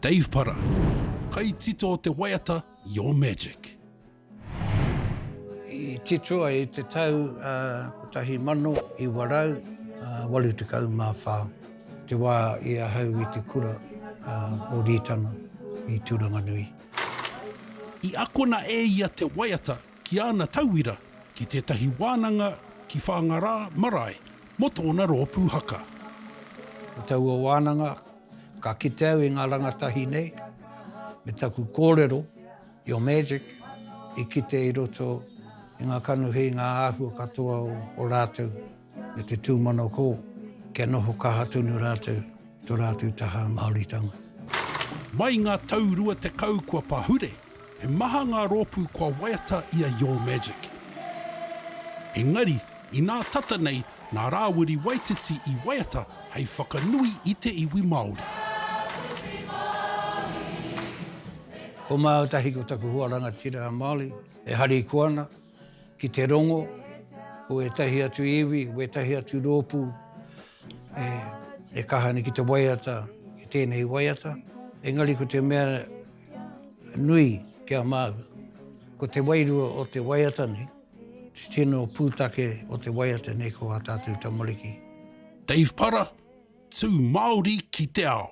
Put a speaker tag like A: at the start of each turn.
A: Dave Para, kai tito o te waiata, your magic.
B: I titoa e te tau tahi mano I warau, walu te kau mā whao. Te wā ia hau I te kura o Ritana I Turanganui.
A: I akona e ia te waiata ki ana tauira ki tētahi wānanga ki whāngarā marae mo tōna rōpū haka.
B: O tau o wānanga, ka kite au I ngā rangatahi nei, me taku kōrero, your magic, I kite I roto I ngā kanuhi, ngā āhua katoa o rātou, me te tūmano kō, kia noho kaha tunu rātou, tō rātou taha Māoritanga.
A: Mai ngā taurua te kau kua pahure, he maha ngā rōpū kua waiata ia your magic. Engari, I nā tata nei, nā rāwiri waititi I waiata hei whakanui I te iwi Māori.
B: Ko Māotahi ko taku huaranga tira a Māori, e hari kuana, ki te rongo, ko e tahi atu iwi, ko e tahi atu rōpū, e kahani ki te waiata, ki tēnei waiata. Engari ko te mea nui kia māu, ko te wairua o te waiata nei, te tino pūtake o te waiata nei ko a tātou tamariki.
A: Dave Para, tū Māori ki te ao.